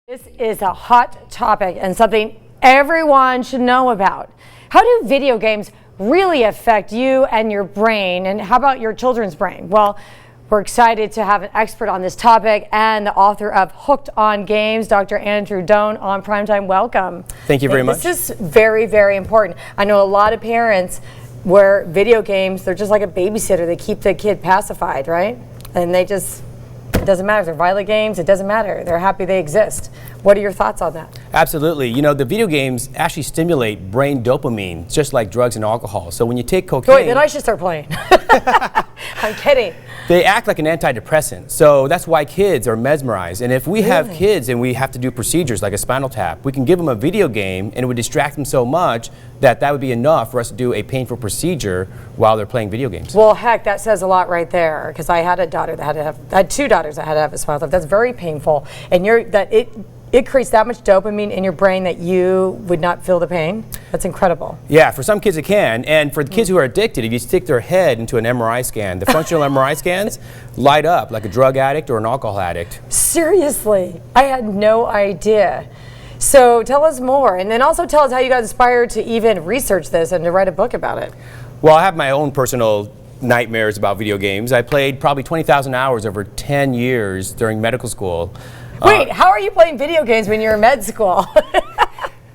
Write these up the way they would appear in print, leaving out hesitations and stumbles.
This is a hot topic and something everyone should know about. How do video games really affect you and your brain, and how about your children's brain? Well, we're excited to have an expert on this topic and the author of Hooked on Games, Dr. Andrew Doan, on Primetime. Welcome. Thank you very much. This is very, very important. I know a lot of parents where video games, they're just like a babysitter. They keep the kid pacified, right? And they just, it doesn't matter if they're violent games, it doesn't matter. They're happy they exist. What are your thoughts on that? Absolutely. You know, the video games actually stimulate brain dopamine, just like drugs and alcohol. So when you take cocaine... Wait, then I should start playing. I'm kidding. They act like an antidepressant. So that's why kids are mesmerized. And if we have kids and we have to do procedures like a spinal tap, we can give them a video game and it would distract them so much that that would be enough for us to do a painful procedure while they're playing video games. Well, heck, that says a lot right there, because I had a daughter that I had two daughters that had to have a spinal tap. That's very painful. And it creates that much dopamine in your brain that you would not feel the pain. That's incredible. Yeah, for some kids it can. And for the kids who are addicted, if you stick their head into an MRI scan, the functional MRI scans light up like a drug addict or an alcohol addict. Seriously, I had no idea. So tell us more, and then also tell us how you got inspired to even research this and to write a book about it. Well, I have my own personal nightmares about video games. I played probably 20,000 hours over 10 years during medical school. Wait, how are you playing video games when you're in med school?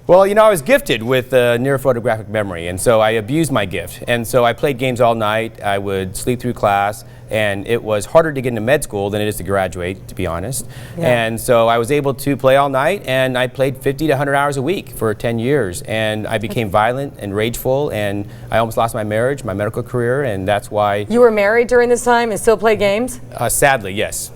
Well, you know, I was gifted with neurophotographic memory, and so I abused my gift. And so I played games all night. I would sleep through class, and it was harder to get into med school than it is to graduate, to be honest. Yeah. And so I was able to play all night, and I played 50 to 100 hours a week for 10 years. And I became violent and rageful, and I almost lost my marriage, my medical career, and that's why... You were married during this time and still play games? Sadly, yes.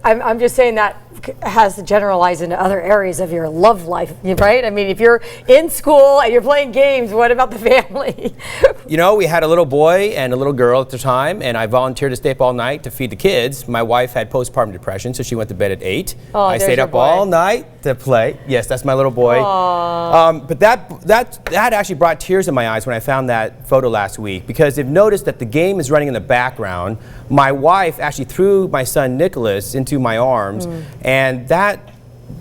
I'm just saying that has to generalize into other areas of your love life, right? I mean, if you're in school and you're playing games, what about the family? You know, we had a little boy and a little girl at the time, and I volunteered to stay up all night to feed the kids. My wife had postpartum depression, so she went to bed at 8. Oh, I stayed up all night to play. Yes, that's my little boy. But that actually brought tears in my eyes when I found that photo last week, because they've noticed that the game is running in the background. My wife actually threw my son Nicholas into my arms, and that,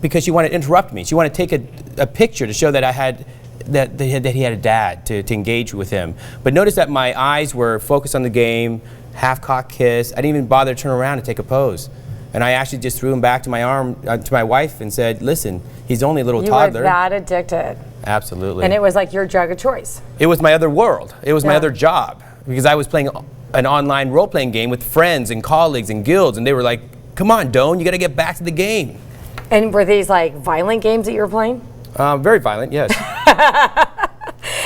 because she wanted to interrupt me. She wanted to take a picture to show that I had, that he had a dad to engage with him. But notice that my eyes were focused on the game, half-cocked kiss. I didn't even bother to turn around and take a pose. And I actually just threw him back to my arm, to my wife, and said, listen, he's only a little toddler. You were that addicted. Absolutely. And it was like your drug of choice. It was my other world. It was my other job, because I was playing an online role-playing game with friends and colleagues and guilds, and they were like, come on, Doan, you got to get back to the game. And were these like violent games that you were playing? Very violent, yes.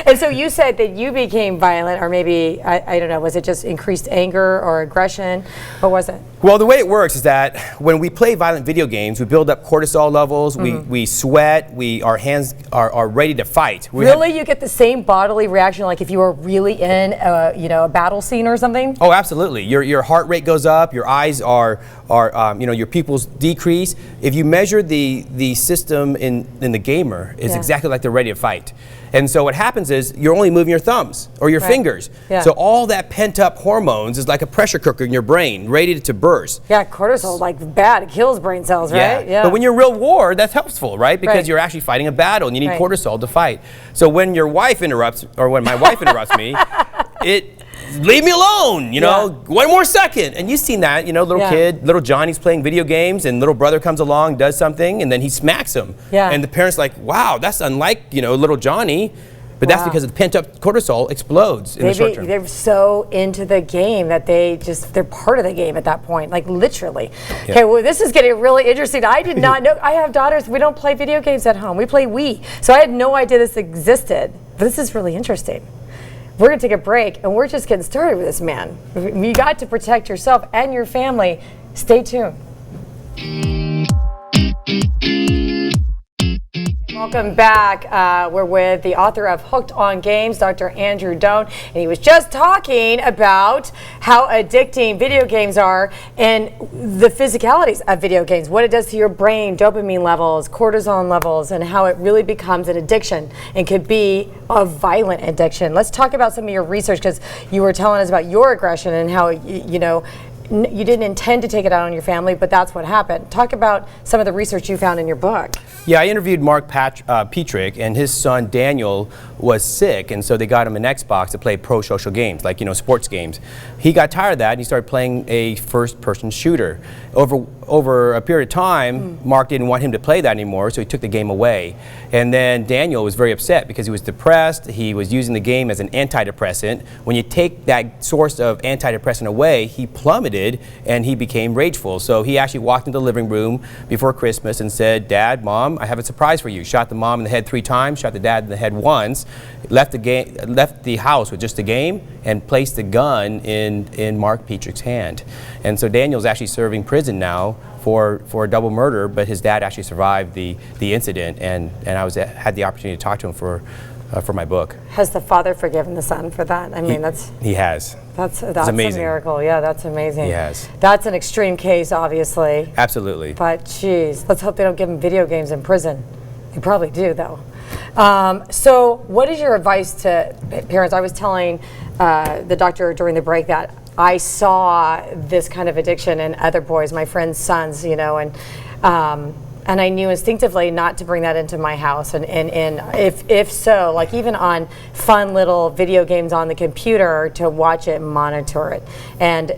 And so you said that you became violent, or maybe, I don't know, was it just increased anger or aggression? What was it? Well, the way it works is that when we play violent video games, we build up cortisol levels, we sweat, our hands are ready to fight. Really? You get the same bodily reaction like if you were really in a battle scene or something? Oh, absolutely. Your heart rate goes up, your eyes are your pupils decrease. If you measure the system in the gamer, it's exactly like they're ready to fight. And so what happens is you're only moving your thumbs or your fingers. Yeah. So all that pent up hormones is like a pressure cooker in your brain, ready to burst. Yeah, cortisol, like bad, it kills brain cells, right? Yeah. But when you're in real war, that's helpful, right? Because you're actually fighting a battle and you need cortisol to fight. So when your wife interrupts, or when my wife interrupts me, leave me alone, you know, one more second. And you've seen that, you know, little Johnny's playing video games and little brother comes along, does something, and then he smacks him. Yeah. And the parent's like, wow, that's unlike, little Johnny. But that's because the pent-up cortisol explodes in the short term. They're so into the game that they're part of the game at that point, like literally. Yeah. Okay, well, this is getting really interesting. I did not know. I have daughters. We don't play video games at home. We play Wii. So I had no idea this existed. But this is really interesting. We're going to take a break, and we're just getting started with this, man. You got to protect yourself and your family. Stay tuned. Welcome back. We're with the author of Hooked on Games, Dr. Andrew Doan, and he was just talking about how addicting video games are and the physicalities of video games, what it does to your brain, dopamine levels, cortisol levels, and how it really becomes an addiction and could be a violent addiction. Let's talk about some of your research, because you were telling us about your aggression and how, you didn't intend to take it out on your family, but that's what happened. Talk about some of the research you found in your book. Yeah, I interviewed Mark Petrick, and his son Daniel was sick, and so they got him an Xbox to play pro-social games, like, sports games. He got tired of that, and he started playing a first-person shooter. Over a period of time, Mark didn't want him to play that anymore, so he took the game away. And then Daniel was very upset because he was depressed. He was using the game as an antidepressant. When you take that source of antidepressant away, he plummeted, and he became rageful. So he actually walked into the living room before Christmas and said, "Dad, Mom, I have a surprise for you." Shot the mom in the head 3 times, shot the dad in the head once, left the house with just the game, and placed the gun in Mark Petrick's hand. And so Daniel's actually serving prison now for a double murder, but his dad actually survived the incident, and I had the opportunity to talk to him for my book. Has the father forgiven the son for that? I mean, he has. That's amazing. A miracle. Yeah, that's amazing. He has. That's an extreme case, obviously. Absolutely. But geez, let's hope they don't give him video games in prison. They probably do, though. So what is your advice to parents? I was telling the doctor during the break that I saw this kind of addiction in other boys, my friends' sons, and I knew instinctively not to bring that into my house. And if so, like even on fun little video games on the computer, to watch it and monitor it. And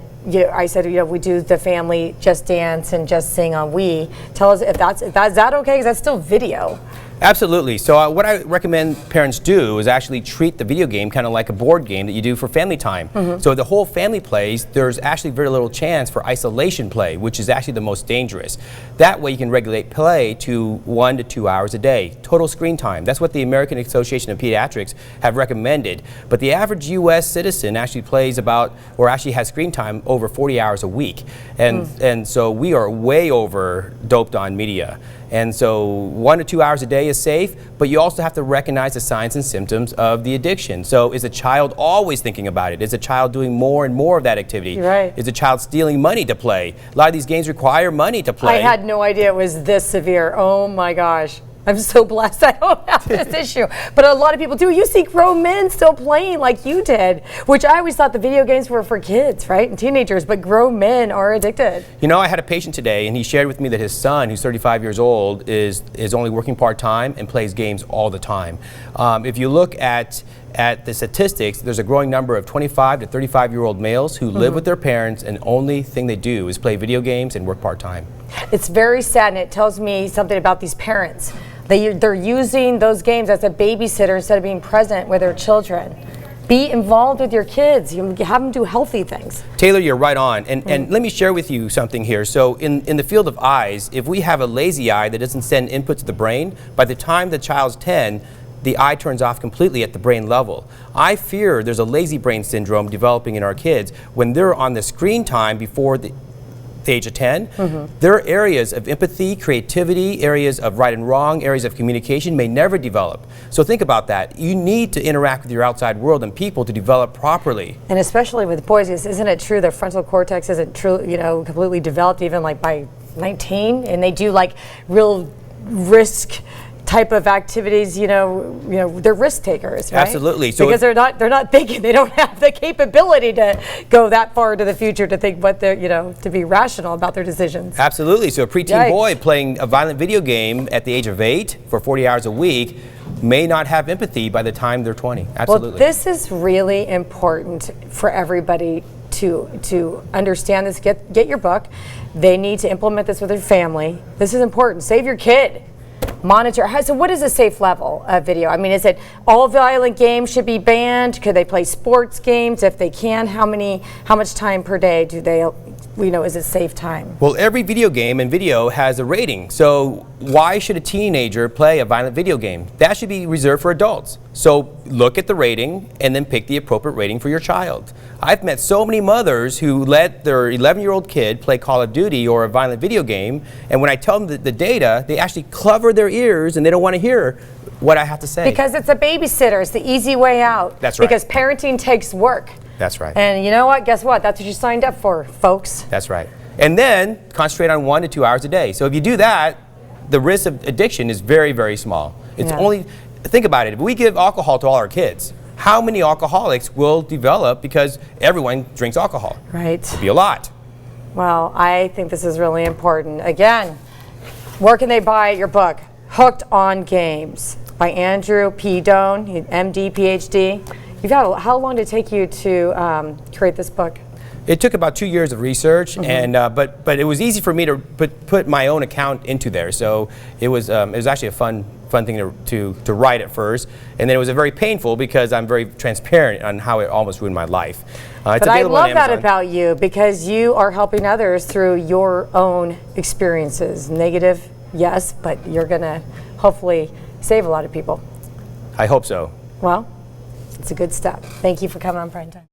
I said, we do the family Just Dance and Just Sing on Wii. Tell us if is that okay? Because that's still video. Absolutely. So what I recommend parents do is actually treat the video game kind of like a board game that you do for family time. So the whole family plays, there's actually very little chance for isolation play, which is actually the most dangerous. That way you can regulate play to 1 to 2 hours a day, total screen time. That's what the American Association of Pediatrics have recommended. But the average U.S. citizen actually plays actually has screen time over 40 hours a week. And so we are way over doped on media. And so 1 to 2 hours a day is safe, but you also have to recognize the signs and symptoms of the addiction. So is a child always thinking about it? Is a child doing more and more of that activity? Right. Is a child stealing money to play? A lot of these games require money to play. I had no idea it was this severe. Oh my gosh. I'm so blessed I don't have this issue. But a lot of people do. You see grown men still playing like you did, which I always thought the video games were for kids, right, and teenagers, but grown men are addicted. I had a patient today, and he shared with me that his son, who's 35 years old, is only working part-time and plays games all the time. If you look at the statistics, there's a growing number of 25 to 35-year-old males who live with their parents, and the only thing they do is play video games and work part-time. It's very sad, and it tells me something about these parents. They're using those games as a babysitter instead of being present with their children. Be involved with your kids. You have them do healthy things. Taylor, you're right on. And let me share with you something here. So in the field of eyes, if we have a lazy eye that doesn't send input to the brain, by the time the child's 10, the eye turns off completely at the brain level. I fear there's a lazy brain syndrome developing in our kids when they're on the screen time before the age of 10, their areas of empathy, creativity, areas of right and wrong, areas of communication may never develop. So think about that. You need to interact with your outside world and people to develop properly. And especially with boys, isn't it true their frontal cortex isn't completely developed even like by 19, and they do like real risk type of activities, they're risk takers, right? Absolutely. So because they're not thinking, they don't have the capability to go that far into the future to think what they're, to be rational about their decisions. Absolutely. So a preteen boy playing a violent video game at the age of 8 for 40 hours a week may not have empathy by the time they're 20. Absolutely. Well, this is really important for everybody to understand this. Get your book. They need to implement this with their family. This is important. Save your kid. Monitor. So what is a safe level of video? I mean, is it all violent games should be banned? Could they play sports games? If they can, how much time per day do they, is it safe time? Well, every video game and video has a rating. So why should a teenager play a violent video game? That should be reserved for adults. So look at the rating and then pick the appropriate rating for your child. I've met so many mothers who let their 11-year-old kid play Call of Duty or a violent video game, and when I tell them the data, they actually cover their ears and they don't want to hear what I have to say. Because it's a babysitter. It's the easy way out. That's right. Because parenting takes work. That's right. And you know what? Guess what? That's what you signed up for, folks. That's right. And then concentrate on 1 to 2 hours a day. So if you do that, the risk of addiction is very, very small. It's only, think about it, if we give alcohol to all our kids, how many alcoholics will develop because everyone drinks alcohol? Right. It'd be a lot. Well, I think this is really important. Again, where can they buy your book? Hooked on Games by Andrew P. Doan, MD, PhD. How long did it take you to create this book? It took about 2 years of research, and but it was easy for me to put my own account into there. So it was actually a fun thing to write at first, and then it was very painful because I'm very transparent on how it almost ruined my life. But I love that about you, because you are helping others through your own experiences. Negative, yes, but you're going to hopefully save a lot of people. I hope so. Well, it's a good step. Thank you for coming on Prime Time.